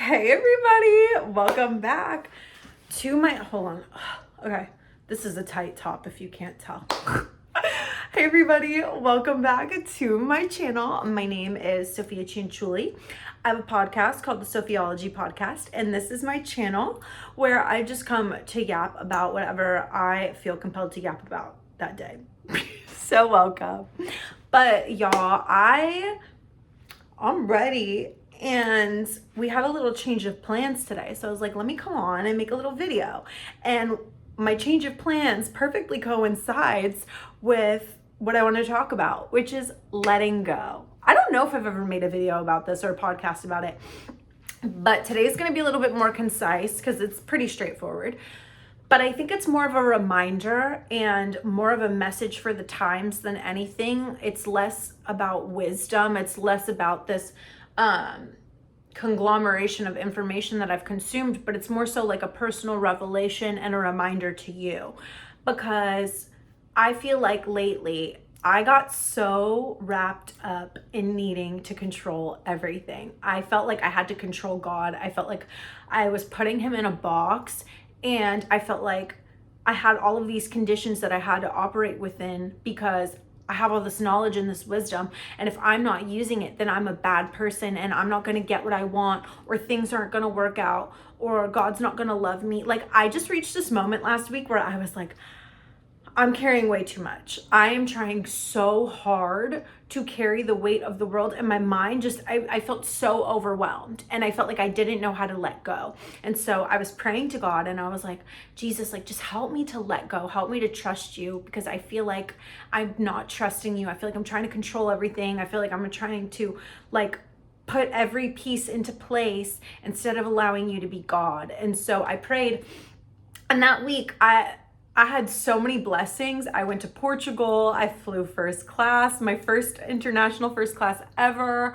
Hey everybody, welcome back to my, hold on, okay, this is a tight top if you can't tell. Hey everybody, welcome back to my channel. My name is Sophia Cianciulli. I have a podcast called the Sophiology Podcast, and this is my channel where I just come to yap about whatever I feel compelled to yap about that day. So welcome. But y'all, I'm ready. And we had a little change of plans today. So I was like, let me come on and make a little video. And my change of plans perfectly coincides with what I want to talk about, which is letting go. I don't know if I've ever made a video about this or a podcast about it, but today's going to be a little bit more concise because it's pretty straightforward. But I think it's more of a reminder and more of a message for the times than anything. It's less about wisdom. It's less about this conglomeration of information that I've consumed, but it's more so like a personal revelation and a reminder to you, because I feel like lately I got so wrapped up in needing to control everything. I felt like I had to control God. I felt like I was putting him in a box, and I felt like I had all of these conditions that I had to operate within because I have all this knowledge and this wisdom, and if I'm not using it, then I'm a bad person and I'm not going to get what I want, or things aren't going to work out, or God's not going to love me. Like, I just reached this moment last week where I was like, I'm carrying way too much. I am trying so hard to carry the weight of the world, and my mind just, I felt so overwhelmed, and I felt like I didn't know how to let go. And so I was praying to God, and I was like, Jesus, like, just help me to let go. Help me to trust you, because I feel like I'm not trusting you. I feel like I'm trying to control everything. I feel like I'm trying to like put every piece into place instead of allowing you to be God. And so I prayed, and that week I had so many blessings. I went to Portugal. I flew first class, my first international first class ever.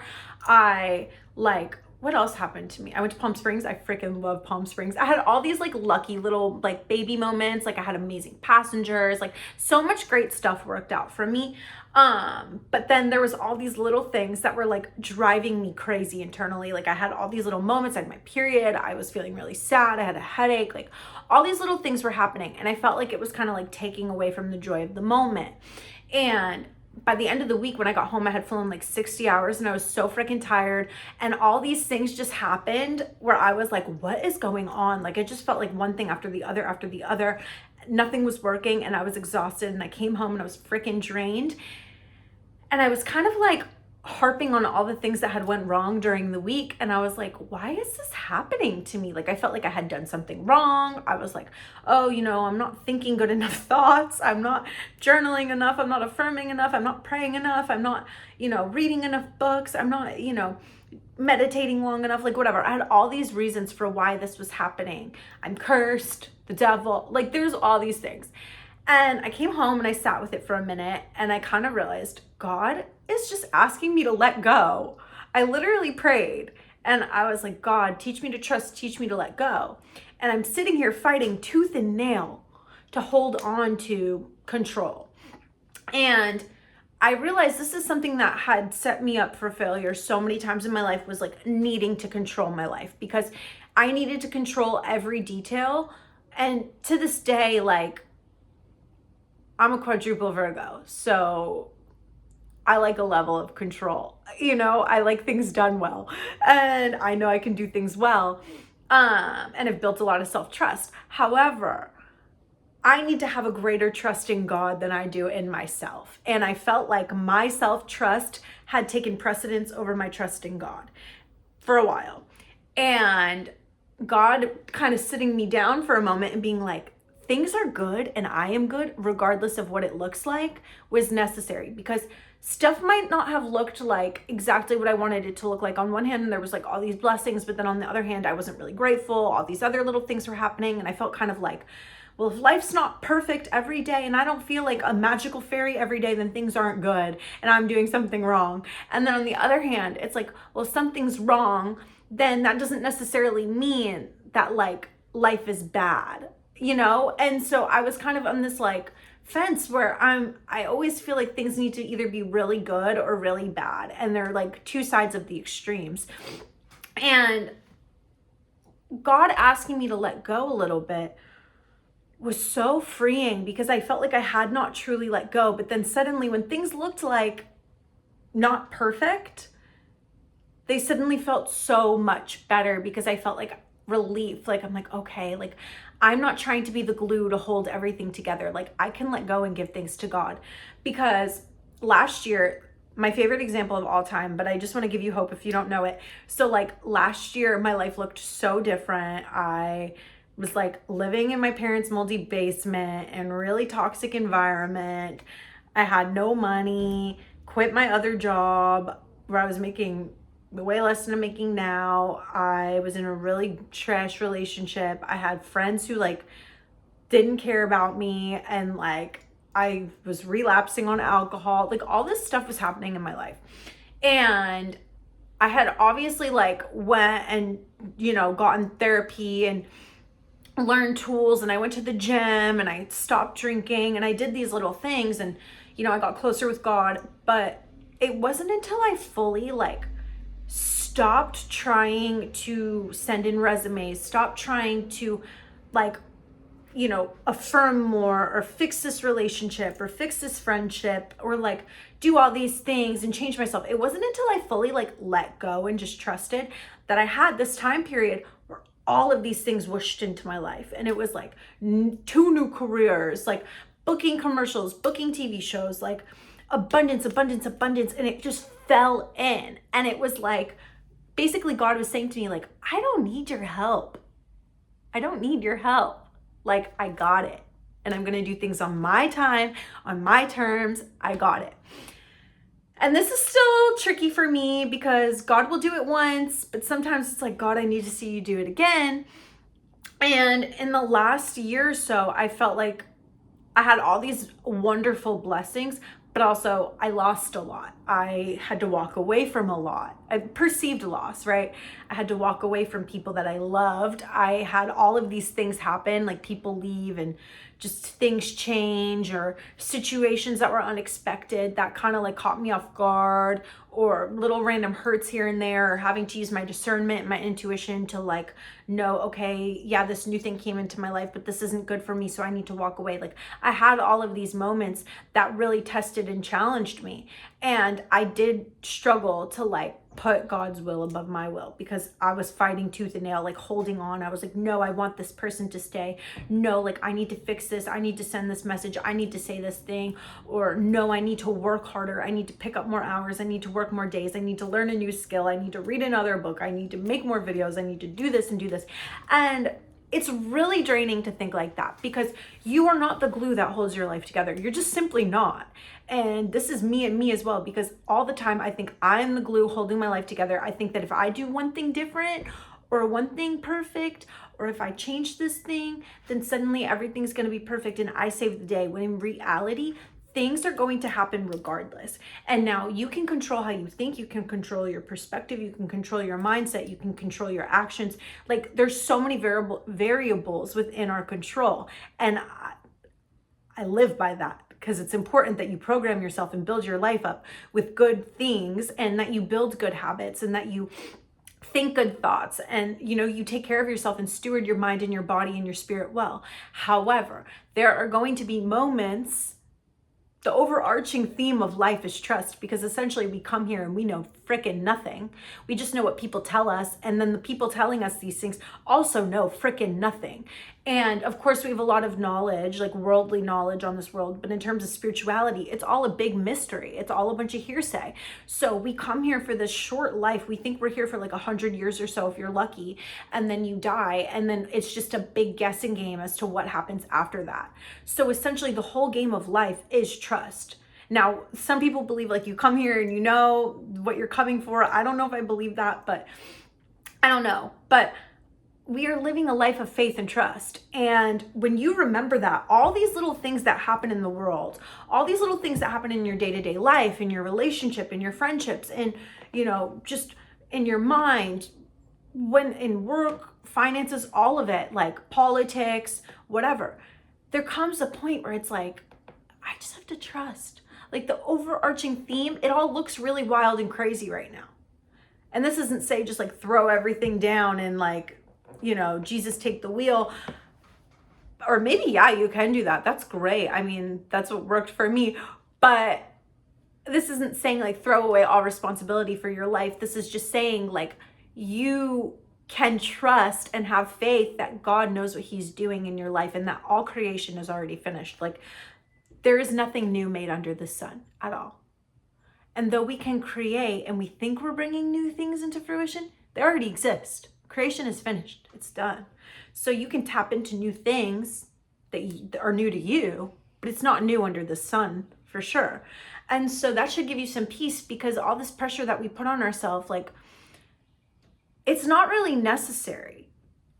What else happened to me? I went to Palm Springs. I freaking love Palm Springs. I had all these like lucky little like baby moments. Like, I had amazing passengers, like so much great stuff worked out for me. But then there was all these little things that were like driving me crazy internally. Like, I had all these little moments. I had my period. I was feeling really sad. I had a headache. Like, all these little things were happening, and I felt like it was kind of like taking away from the joy of the moment. And by the end of the week, when I got home, I had flown like 60 hours and I was so freaking tired. And all these things just happened where I was like, what is going on? Like, I just felt like one thing after the other after the other. Nothing was working, and I was exhausted, and I came home and I was freaking drained. And I was kind of like harping on all the things that had went wrong during the week, and I was like, why is this happening to me? Like, I felt like I had done something wrong. I was like, oh, I'm not thinking good enough thoughts. I'm not journaling enough. I'm not affirming enough. I'm not praying enough. I'm not, reading enough books. I'm not, meditating long enough. Like, whatever. I had all these reasons for why this was happening. I'm cursed, the devil, like there's all these things. And I came home and I sat with it for a minute, and I kind of realized God is just asking me to let go. I literally prayed, and I was like, God, teach me to trust, teach me to let go. And I'm sitting here fighting tooth and nail to hold on to control. And I realized this is something that had set me up for failure so many times in my life, was like needing to control my life, because I needed to control every detail. And to this day, like, I'm a quadruple Virgo, so I like a level of control. I like things done well, and I know I can do things well, and I've built a lot of self-trust. However, I need to have a greater trust in God than I do in myself. And I felt like my self-trust had taken precedence over my trust in God for a while. And God kind of sitting me down for a moment and being like, things are good and I am good regardless of what it looks like, was necessary, because stuff might not have looked like exactly what I wanted it to look like. On one hand, there was like all these blessings, but then on the other hand, I wasn't really grateful. All these other little things were happening, and I felt kind of like, well, if life's not perfect every day and I don't feel like a magical fairy every day, then things aren't good and I'm doing something wrong. And then on the other hand, it's like, well, if something's wrong, then that doesn't necessarily mean that like life is bad. And so I was kind of on this like fence where I always feel like things need to either be really good or really bad, and they're like two sides of the extremes. And God asking me to let go a little bit was so freeing, because I felt like I had not truly let go. But then suddenly, when things looked like not perfect, they suddenly felt so much better, because I felt like relief. Like, I'm like, okay, like I'm not trying to be the glue to hold everything together. Like, I can let go and give things to God. Because last year, my favorite example of all time, but I just want to give you hope if you don't know it. So like last year, my life looked so different. I was like living in my parents' moldy basement and really toxic environment. I had no money, quit my other job where I was making way less than I'm making now. I was in a really trash relationship. I had friends who like didn't care about me, and like I was relapsing on alcohol. Like all this stuff was happening in my life. And I had obviously like went and, gotten therapy and learned tools, and I went to the gym and I stopped drinking and I did these little things, and I got closer with God. But it wasn't until I fully like stopped trying to send in resumes, stopped trying to like affirm more, or fix this relationship, or fix this friendship, or like do all these things and change myself. It wasn't until I fully like let go and just trusted that I had this time period where all of these things whooshed into my life. And it was like 2 new careers, like booking commercials, booking TV shows, like abundance, abundance, abundance. And it just fell in. And it was like, basically God was saying to me, like, I don't need your help. I don't need your help. Like, I got it. And I'm going to do things on my time, on my terms. I got it. And this is still tricky for me, because God will do it once, but sometimes it's like, God, I need to see you do it again. And in the last year or so, I felt like I had all these wonderful blessings, but also I lost a lot. I had to walk away from a lot. I perceived loss, right? I had to walk away from people that I loved. I had all of these things happen, like people leave and just things change, or situations that were unexpected that kind of like caught me off guard, or little random hurts here and there, or having to use my discernment, my intuition to like know, okay, yeah, this new thing came into my life, but this isn't good for me, so I need to walk away. Like I had all of these moments that really tested and challenged me. And I did struggle to like put God's will above my will, because I was fighting tooth and nail, like holding on. I was like, no, I want this person to stay. No, like I need to fix this. I need to send this message. I need to say this thing. Or no, I need to work harder. I need to pick up more hours. I need to work more days. I need to learn a new skill. I need to read another book. I need to make more videos. I need to do this and do this. And it's really draining to think like that, because you are not the glue that holds your life together. You're just simply not. And this is me and me as well, because all the time I think I'm the glue holding my life together. I think that if I do one thing different, or one thing perfect, or if I change this thing, then suddenly everything's going to be perfect and I save the day. When in reality, things are going to happen regardless. And now you can control how you think, you can control your perspective, you can control your mindset, you can control your actions. Like there's so many variables within our control. And I live by that, because it's important that you program yourself and build your life up with good things, and that you build good habits, and that you think good thoughts, and you take care of yourself and steward your mind and your body and your spirit well. However, there are going to be moments. The overarching theme of life is trust, because essentially we come here and we know frickin' nothing. We just know what people tell us, and then the people telling us these things also know frickin' nothing. And of course we have a lot of knowledge, like worldly knowledge on this world, but in terms of spirituality, it's all a big mystery. It's all a bunch of hearsay. So we come here for this short life. We think we're here for like 100 years or so if you're lucky, and then you die, and then it's just a big guessing game as to what happens after that. So essentially the whole game of life is trust. Now, some people believe like you come here and you know what you're coming for. I don't know if I believe that, but I don't know. But we are living a life of faith and trust. And when you remember that, all these little things that happen in the world, all these little things that happen in your day-to-day life, in your relationship, in your friendships, and, just in your mind, when in work, finances, all of it, like politics, whatever, there comes a point where it's like, I just have to trust. Like the overarching theme, it all looks really wild and crazy right now. And this isn't say just like throw everything down and like you know, Jesus take the wheel. Or maybe, yeah, you can do that. That's great. I mean, that's what worked for me. But this isn't saying like throw away all responsibility for your life. This is just saying like you can trust and have faith that God knows what he's doing in your life and that all creation is already finished. Like there is nothing new made under the sun at all. And though we can create and we think we're bringing new things into fruition, they already exist. Creation is finished. It's done. So you can tap into new things that are new to you, but it's not new under the sun for sure. And so that should give you some peace, because all this pressure that we put on ourselves, like, it's not really necessary.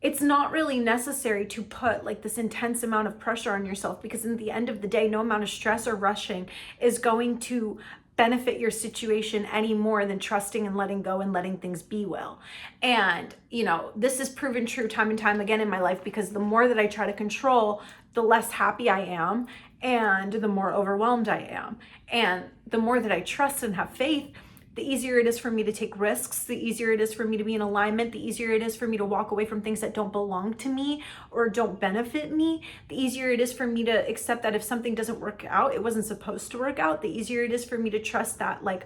It's not really necessary to put like this intense amount of pressure on yourself, because in the end of the day, no amount of stress or rushing is going to benefit your situation any more than trusting and letting go and letting things be well. And, you know, this is proven true time and time again in my life, because the more that I try to control, the less happy I am and the more overwhelmed I am. And the more that I trust and have faith, the easier it is for me to take risks, the easier it is for me to be in alignment, the easier it is for me to walk away from things that don't belong to me or don't benefit me, the easier it is for me to accept that if something doesn't work out, it wasn't supposed to work out, the easier it is for me to trust that like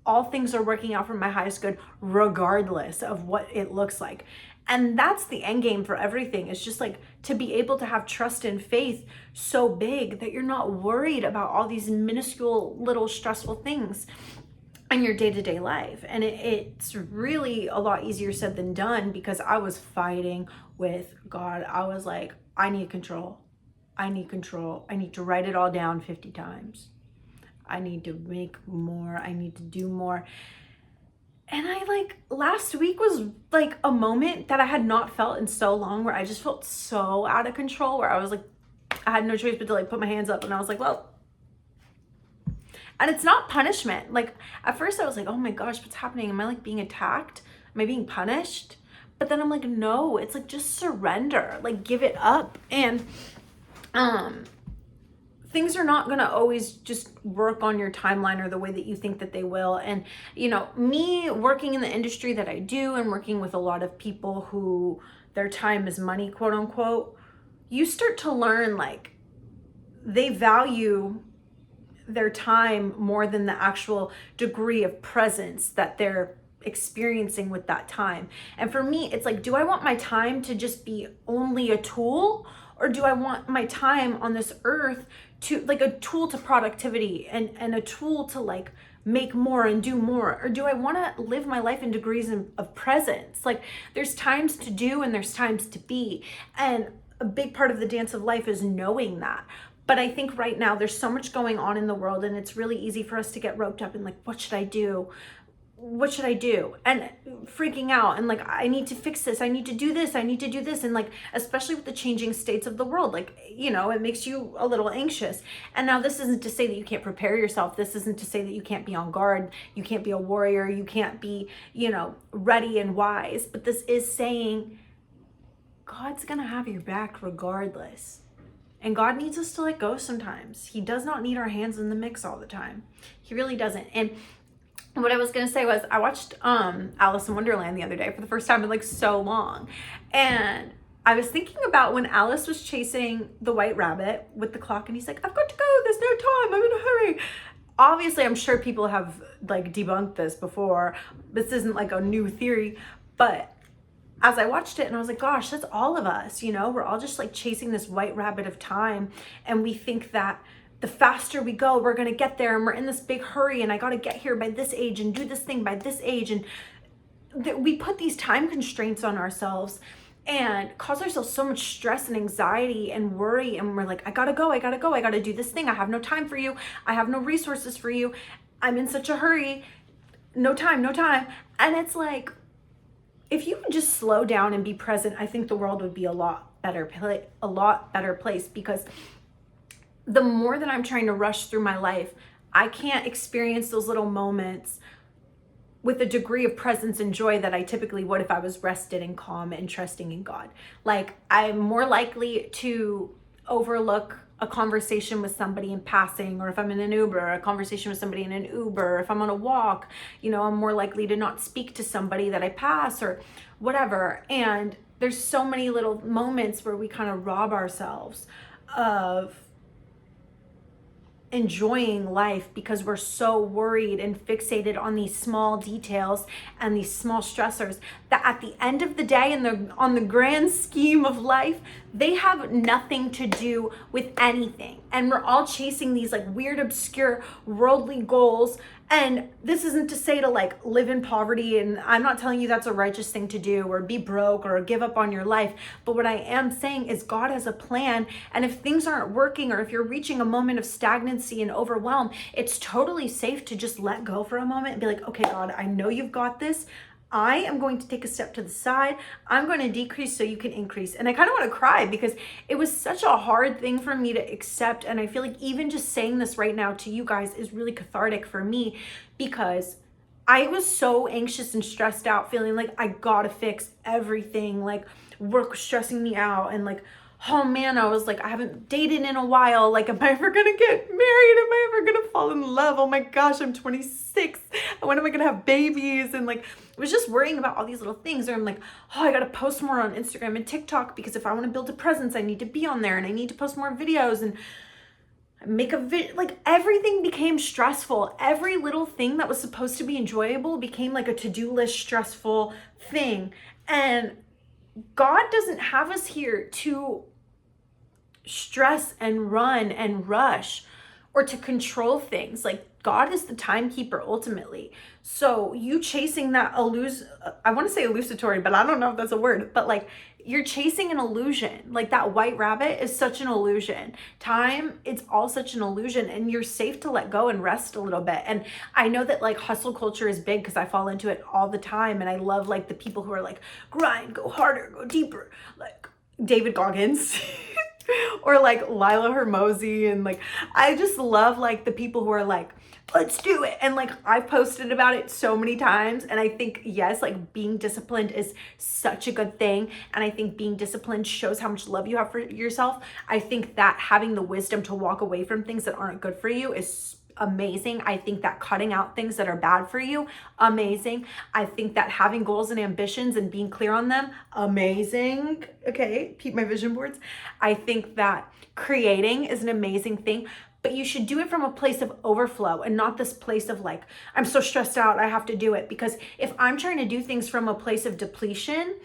all things are working out for my highest good, regardless of what it looks like. And that's the end game for everything. It's just like to be able to have trust and faith so big that you're not worried about all these minuscule little stressful things in your day-to-day life. And it's really a lot easier said than done, because I was fighting with God. I was like, I need control. I need control. I need to write it all down 50 times. I need to make more. I need to do more. And I like, last week was like a moment that I had not felt in so long, where I just felt so out of control, where I was like, I had no choice but to like put my hands up, and I was like, well, and it's not punishment. Like at first I was like, oh my gosh, what's happening? Am I like being attacked? Am I being punished? But then I'm like, no, it's like just surrender, like give it up. And things are not going to always just work on your timeline or the way that you think that they will. And, you know, me working in the industry that I do and working with a lot of people who their time is money, quote unquote, you start to learn like they value their time more than the actual degree of presence that they're experiencing with that time. And for me, it's like, do I want my time to just be only a tool, or do I want my time on this earth to like a tool to productivity and a tool to like make more and do more? Or do I want to live my life in degrees of presence? Like there's times to do and there's times to be. And a big part of the dance of life is knowing that. But I think right now there's so much going on in the world, and it's really easy for us to get roped up in like, what should I do? What should I do? And freaking out and like, I need to fix this. I need to do this. I need to do this. And like, especially with the changing states of the world, like, you know, it makes you a little anxious. And now this isn't to say that you can't prepare yourself. This isn't to say that you can't be on guard. You can't be a warrior. You can't be, you know, ready and wise. But this is saying God's going to have your back regardless. And God needs us to let go sometimes. He does not need our hands in the mix all the time. He really doesn't. And what I was going to say was I watched Alice in Wonderland the other day for the first time in like so long. And I was thinking about when Alice was chasing the white rabbit with the clock, and he's like, I've got to go. There's no time. I'm in a hurry. Obviously, I'm sure people have like debunked this before. This isn't like a new theory, but as I watched it and I was like, gosh, that's all of us, you know, we're all just like chasing this white rabbit of time. And we think that the faster we go, we're going to get there, and we're in this big hurry, and I got to get here by this age and do this thing by this age. And we put these time constraints on ourselves and cause ourselves so much stress and anxiety and worry. And we're like, I got to go. I got to do this thing. I have no time for you. I have no resources for you. I'm in such a hurry. No time. And it's like, if you could just slow down and be present, I think the world would be a lot better place, because the more that I'm trying to rush through my life, I can't experience those little moments with a degree of presence and joy that I typically would if I was rested and calm and trusting in God. Like I'm more likely to overlook a conversation with somebody in passing, or if I'm in an Uber, a conversation with somebody in an Uber, if I'm on a walk, you know, I'm more likely to not speak to somebody that I pass or whatever. And there's so many little moments where we kind of rob ourselves of enjoying life because we're so worried and fixated on these small details and these small stressors that at the end of the day and on the grand scheme of life, they have nothing to do with anything. And we're all chasing these like weird, obscure, worldly goals. And this isn't to say to like live in poverty, and I'm not telling you that's a righteous thing to do or be broke or give up on your life. But what I am saying is God has a plan. And if things aren't working, or if you're reaching a moment of stagnancy and overwhelm, it's totally safe to just let go for a moment and be like, okay, God, I know you've got this. I am going to take a step to the side. I'm going to decrease so you can increase. And I kind of want to cry because it was such a hard thing for me to accept. And I feel like even just saying this right now to you guys is really cathartic for me, because I was so anxious and stressed out, feeling like I gotta fix everything, like work was stressing me out, and like, oh man, I was like, I haven't dated in a while. Like, am I ever gonna get married? Am I ever gonna fall in love? Oh my gosh, I'm 26. When am I gonna have babies? And like, I was just worrying about all these little things. Or I'm like, oh, I gotta post more on Instagram and TikTok because if I wanna build a presence, I need to be on there and I need to post more videos and make a video. Like, everything became stressful. Every little thing that was supposed to be enjoyable became like a to-do list stressful thing. And God doesn't have us here to stress and run and rush or to control things. Like, God is the timekeeper ultimately. So you chasing that I want to say illusory, but I don't know if that's a word, but like, you're chasing an illusion. Like, that white rabbit is such an illusion. Time, it's all such an illusion, and you're safe to let go and rest a little bit. And I know that like hustle culture is big because I fall into it all the time. And I love like the people who are like, grind, go harder, go deeper, like David Goggins. Or like Lila Hermosi, and like, I just love like the people who are like, let's do it. And like, I've posted about it so many times. And I think, yes, like being disciplined is such a good thing. And I think being disciplined shows how much love you have for yourself. I think that having the wisdom to walk away from things that aren't good for you is amazing. I think that cutting out things that are bad for you, amazing. I think that having goals and ambitions and being clear on them, amazing. Okay, keep my vision boards. I think that creating is an amazing thing, but you should do it from a place of overflow and not this place of like, I'm so stressed out, I have to do it. Because if I'm trying to do things from a place of depletion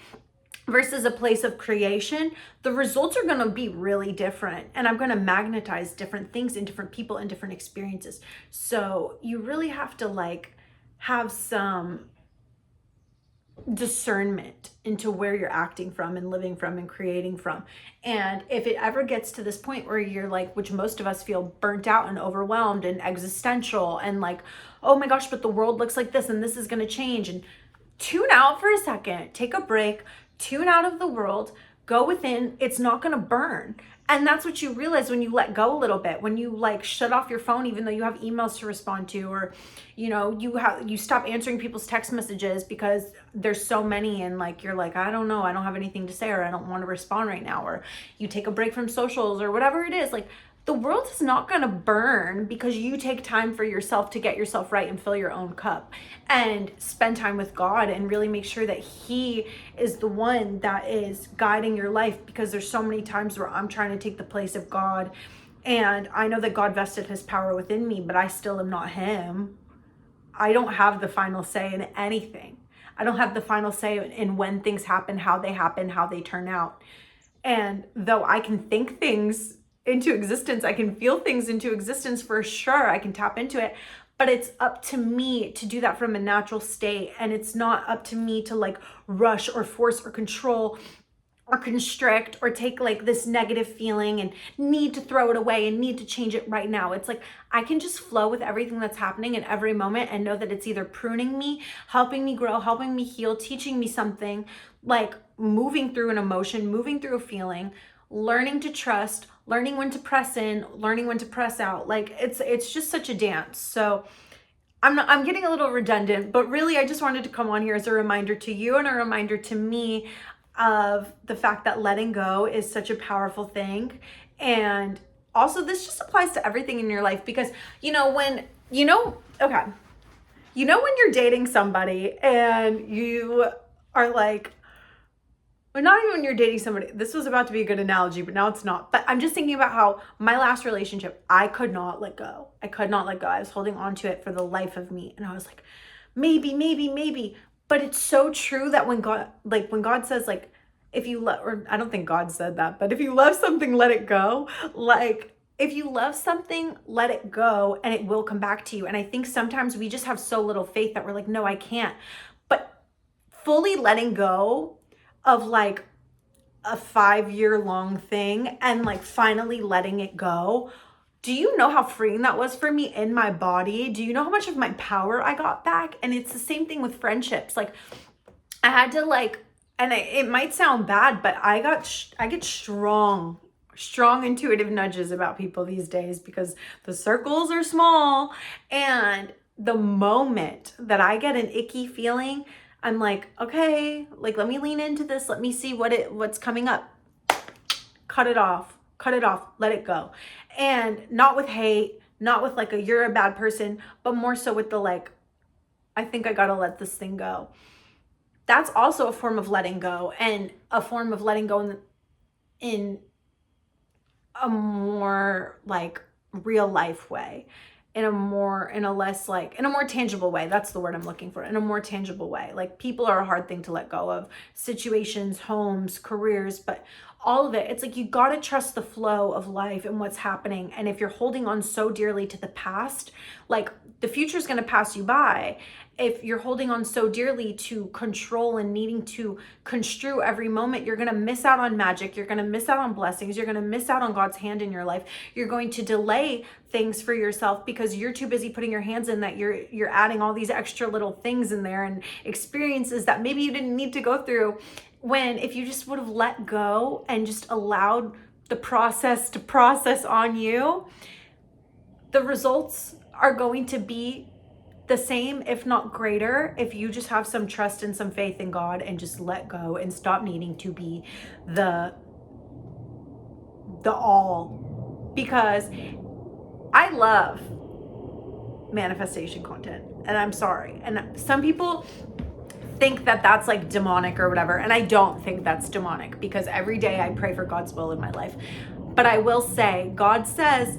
versus a place of creation, the results are going to be really different. And I'm going to magnetize different things in different people and different experiences. So you really have to like have some discernment into where you're acting from and living from and creating from. And if it ever gets to this point where you're like, which most of us feel, burnt out and overwhelmed and existential and like, oh my gosh, but the world looks like this and this is going to change, and tune out for a second, take a break, tune out of the world, go within. It's not going to burn. And that's what you realize when you let go a little bit, when you like shut off your phone, even though you have emails to respond to, or, you know, you stop answering people's text messages because there's so many, and like, you're like, I don't know, I don't have anything to say, or I don't want to respond right now, or you take a break from socials or whatever it is. Like, the world is not going to burn because you take time for yourself to get yourself right and fill your own cup and spend time with God and really make sure that He is the one that is guiding your life. Because there's so many times where I'm trying to take the place of God, and I know that God vested His power within me, but I still am not Him. I don't have the final say in anything. I don't have the final say in when things happen, how they turn out. And though I can think things into existence, I can feel things into existence for sure, I can tap into it, but it's up to me to do that from a natural state. And it's not up to me to like rush or force or control or constrict or take like this negative feeling and need to throw it away and need to change it right now. It's like, I can just flow with everything that's happening in every moment and know that it's either pruning me, helping me grow, helping me heal, teaching me something, like moving through an emotion, moving through a feeling, learning to trust, learning when to press in, learning when to press out. Like, it's just such a dance. So I'm getting a little redundant, but really I just wanted to come on here as a reminder to you and a reminder to me of the fact that letting go is such a powerful thing. And also, this just applies to everything in your life, because when you're dating somebody and you are like, or not even when you're dating somebody. This was about to be a good analogy, but now it's not. But I'm just thinking about how my last relationship, I could not let go. I could not let go. I was holding on to it for the life of me. And I was like, maybe, maybe, maybe. But it's so true that when God says, like, if you love, or I don't think God said that, but if you love something, let it go. Like, if you love something, let it go and it will come back to you. And I think sometimes we just have so little faith that we're like, no, I can't. But fully letting go of like a 5-year long thing and like finally letting it go. Do you know how freeing that was for me in my body? Do you know how much of my power I got back? And it's the same thing with friendships. Like I had to like, and it might sound bad, but I get strong intuitive nudges about people these days because the circles are small. And the moment that I get an icky feeling, I'm like, okay, like let me lean into this. Let me see what's coming up. Cut it off, let it go. And not with hate, not with like you're a bad person, but more so with the like, I think I gotta let this thing go. That's also a form of letting go, and a form of letting go in a more like real life way, in a more tangible way. That's the word I'm looking for. In a more tangible way. Like people are a hard thing to let go of. Situations, homes, careers, but all of it. It's like you got to trust the flow of life and what's happening. And if you're holding on so dearly to the past, like the future is going to pass you by. If you're holding on so dearly to control and needing to construe every moment, you're going to miss out on magic. You're going to miss out on blessings. You're going to miss out on God's hand in your life. You're going to delay things for yourself because you're too busy putting your hands in that. You're adding all these extra little things in there and experiences that maybe you didn't need to go through. When if you just would have let go and just allowed the process to process on you, the results are going to be the same, if not greater, if you just have some trust and some faith in God and just let go and stop needing to be the all. Because I love manifestation content, and I'm sorry. And some people think that that's like demonic or whatever, and I don't think that's demonic because every day I pray for God's will in my life. But I will say, God says,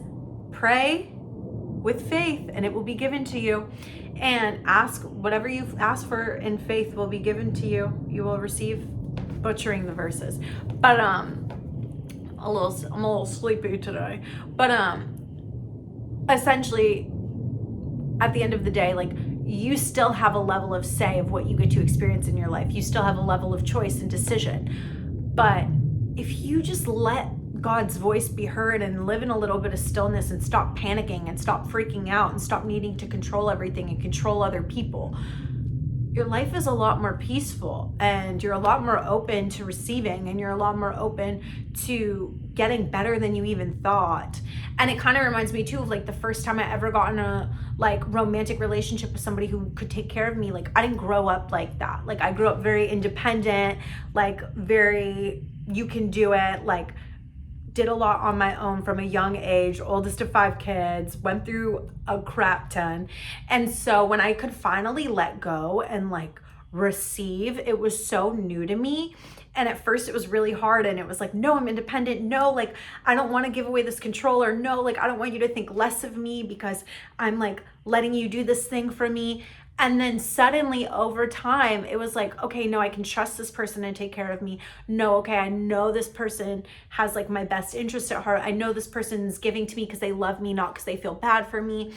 pray with faith and it will be given to you, and ask whatever you ask for in faith will be given to you. You will receive, butchering the verses, but I'm a little sleepy today, but essentially at the end of the day, like you still have a level of say of what you get to experience in your life. You still have a level of choice and decision. But if you just let God's voice be heard and live in a little bit of stillness and stop panicking and stop freaking out and stop needing to control everything and control other people, your life is a lot more peaceful and you're a lot more open to receiving and you're a lot more open to getting better than you even thought. And it kind of reminds me too of like the first time I ever got in a like romantic relationship with somebody who could take care of me. Like I didn't grow up like that. Like I grew up very independent, like very, you can do it, like did a lot on my own from a young age, oldest of 5 kids, went through a crap ton. And so when I could finally let go and like receive, it was so new to me. And at first it was really hard, and it was like, no, I'm independent. No, like I don't want to give away this control, or no, like I don't want you to think less of me because I'm like letting you do this thing for me. And then suddenly over time, it was like, okay, no, I can trust this person and take care of me. No, okay, I know this person has like my best interest at heart. I know this person's giving to me because they love me, not because they feel bad for me.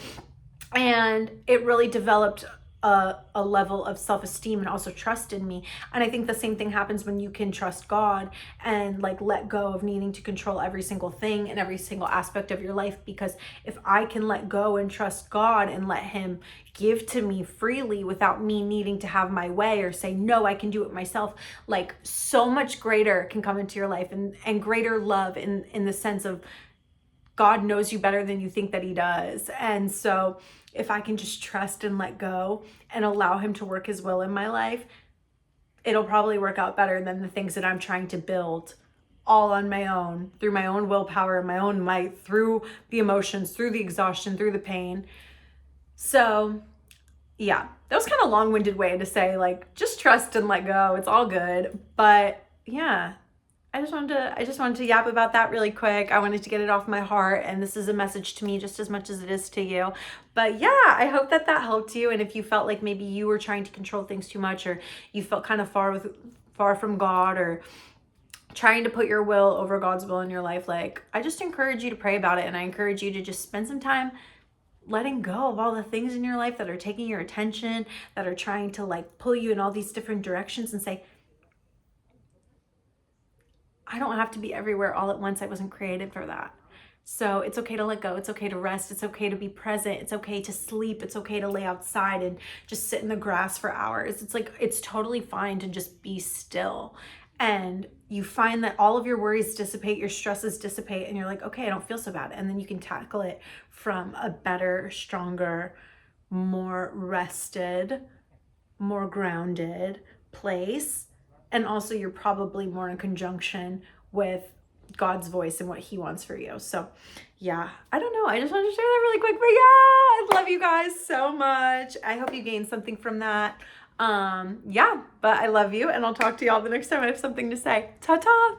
And it really developed a level of self-esteem and also trust in me. And I think the same thing happens when you can trust God and like let go of needing to control every single thing and every single aspect of your life. Because if I can let go and trust God and let him give to me freely without me needing to have my way or say, no, I can do it myself, like so much greater can come into your life, and greater love in the sense of God knows you better than you think that he does. And so if I can just trust and let go and allow him to work his will in my life, it'll probably work out better than the things that I'm trying to build all on my own, through my own willpower, my own might, through the emotions, through the exhaustion, through the pain. So yeah, that was kind of a long-winded way to say like, just trust and let go. It's all good. But yeah, I just wanted to yap about that really quick. I wanted to get it off my heart, and this is a message to me just as much as it is to you. But yeah, I hope that that helped you. And if you felt like maybe you were trying to control things too much, or you felt kind of far from God, or trying to put your will over God's will in your life, like, I just encourage you to pray about it, and I encourage you to just spend some time letting go of all the things in your life that are taking your attention, that are trying to like pull you in all these different directions, and say, I don't have to be everywhere all at once. I wasn't created for that. So it's okay to let go. It's okay to rest. It's okay to be present. It's okay to sleep. It's okay to lay outside and just sit in the grass for hours. It's like, it's totally fine to just be still. And you find that all of your worries dissipate, your stresses dissipate, and you're like, okay, I don't feel so bad. And then you can tackle it from a better, stronger, more rested, more grounded place. And also, you're probably more in conjunction with God's voice and what He wants for you. So, yeah, I don't know. I just wanted to share that really quick. But yeah, I love you guys so much. I hope you gained something from that. Yeah, but I love you, and I'll talk to y'all the next time I have something to say. Ta-ta.